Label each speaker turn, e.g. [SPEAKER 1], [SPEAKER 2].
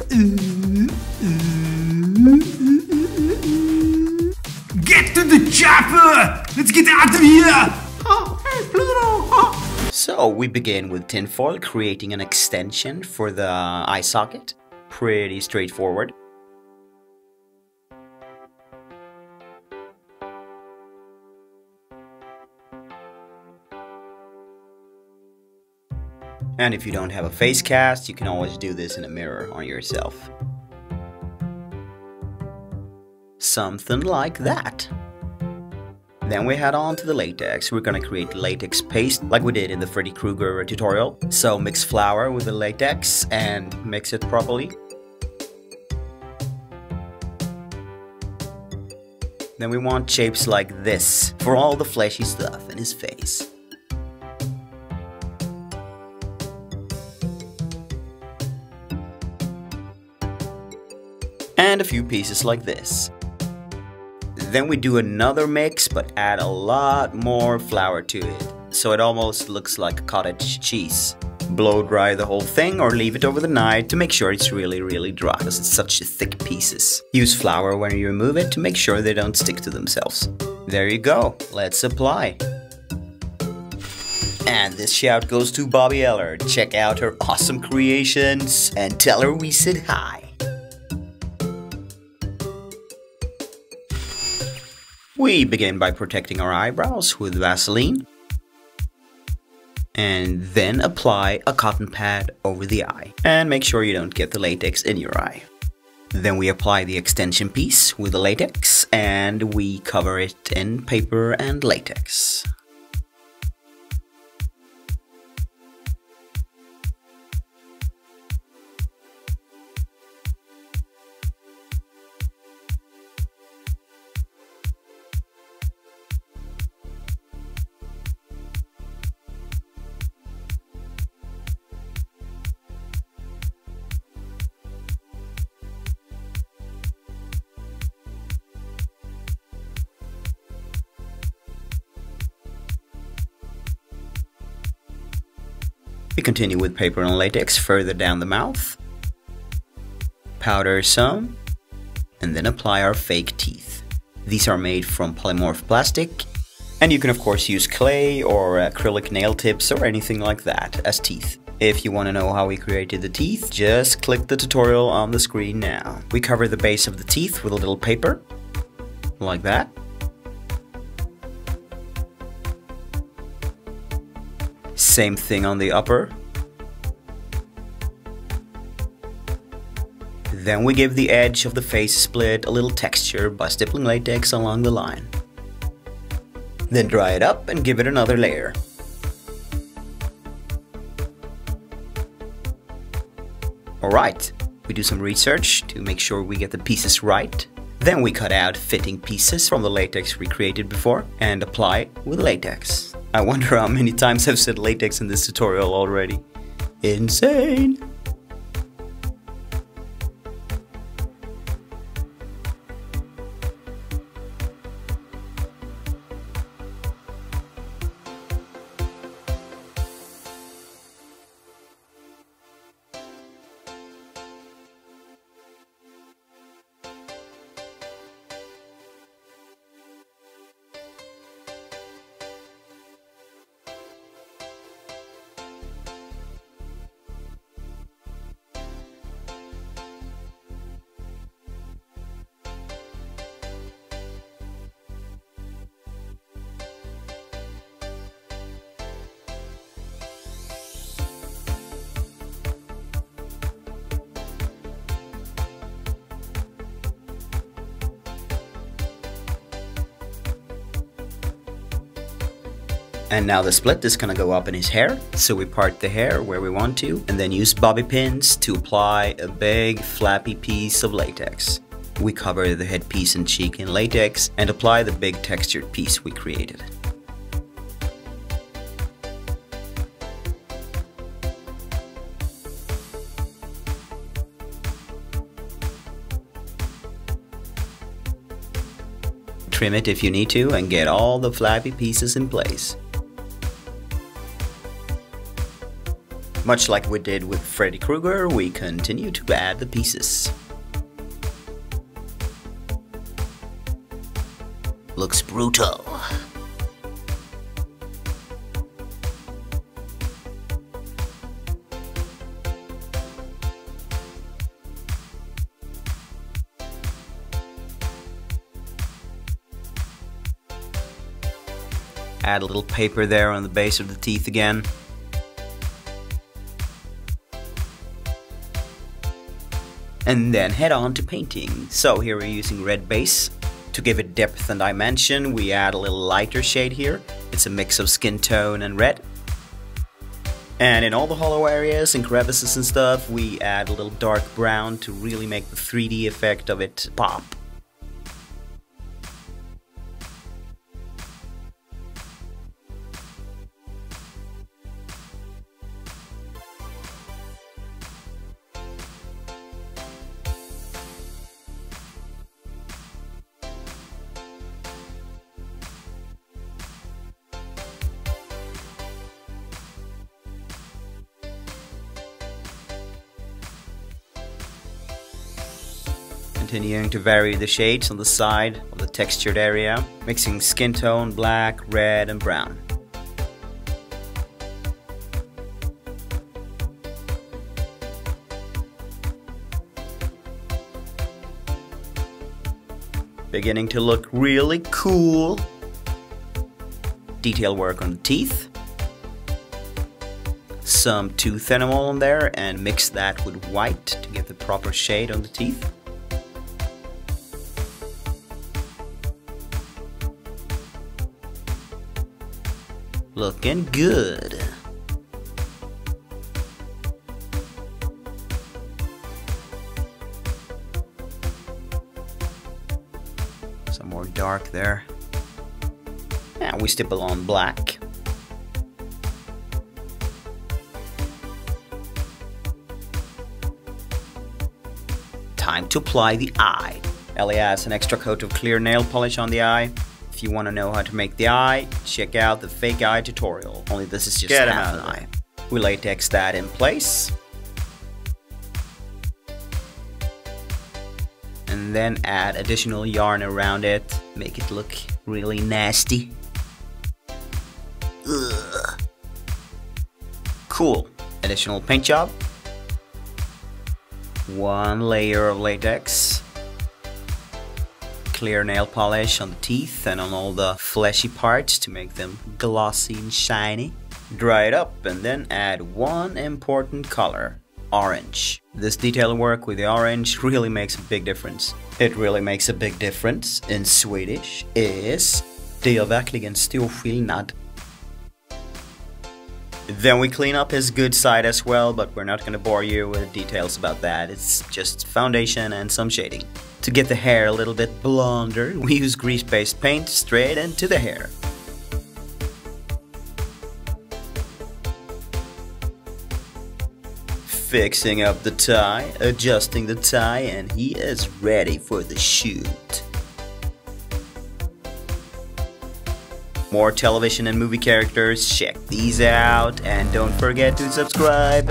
[SPEAKER 1] Get to the chopper! Let's get out of here! Oh, hey, Pluto!
[SPEAKER 2] So we begin with tinfoil, creating an extension for the eye socket. Pretty straightforward. And if you don't have a face cast, you can always do this in a mirror on yourself. Something like that. Then we head on to the latex. We're gonna create latex paste like we did in the Freddy Krueger tutorial. So mix flour with the latex and mix it properly. Then we want shapes like this for all the fleshy stuff in his face. And a few pieces like this. Then we do another mix, but add a lot more flour to it, so it almost looks like cottage cheese. Blow dry the whole thing or leave it over the night to make sure it's really dry, because it's such thick pieces. Use flour when you remove it to make sure they don't stick to themselves. There you go, let's apply. And this shout goes to Bobby Eller. Check out her awesome creations and tell her we said hi. We begin by protecting our eyebrows with Vaseline. And then apply a cotton pad over the eye. And make sure you don't get the latex in your eye. Then we apply the extension piece with the latex and we cover it in paper and latex. We continue with paper and latex further down the mouth, powder some, and then apply our fake teeth. These are made from polymorph plastic, and you can of course use clay or acrylic nail tips or anything like that as teeth. If you want to know how we created the teeth, just click the tutorial on the screen now. We cover the base of the teeth with a little paper, like that. Same thing on the upper. Then we give the edge of the face split a little texture by stippling latex along the line. Then dry it up and give it another layer. Alright, we do some research to make sure we get the pieces right. Then we cut out fitting pieces from the latex we created before and apply with latex. I wonder how many times I've said latex in this tutorial already. Insane! And now the split is gonna go up in his hair, so we part the hair where we want to, and then use bobby pins to apply a big flappy piece of latex. We cover the headpiece and cheek in latex and apply the big textured piece we created. Trim it if you need to and get all the flappy pieces in place. Much like we did with Freddy Krueger, we continue to add the pieces. Looks brutal. Add a little paper there on the base of the teeth again. And then head on to painting. So here we're using red base. To give it depth and dimension, we add a little lighter shade here. It's a mix of skin tone and red. And in all the hollow areas and crevices and stuff, we add a little dark brown to really make the 3D effect of it pop. Continuing to vary the shades on the side of the textured area, mixing skin tone, black, red and brown. Beginning to look really cool. Detail work on the teeth. Some tooth enamel on there and mix that with white to get the proper shade on the teeth. Looking good. Some more dark there. And we stipple on black. Time to apply the eye. Ellie adds an extra coat of clear nail polish on the eye. If you want to know how to make the eye, check out the fake eye tutorial. Only this is just half an eye. We latex that in place. And then add additional yarn around it. Make it look really nasty. Ugh. Cool. Additional paint job. One layer of latex. Clear nail polish on the teeth and on all the fleshy parts to make them glossy and shiny. Dry it up and then add one important color, orange. This detail work with the orange really makes a big difference. It really makes a big difference in Swedish is det gör verkligen stor skillnad. Then we clean up his good side as well, but we're not gonna bore you with details about that. It's just foundation and some shading. To get the hair a little bit blonder, we use grease-based paint straight into the hair. Fixing up the tie, adjusting the tie, and he is ready for the shoot. More television and movie characters, check these out, and don't forget to subscribe.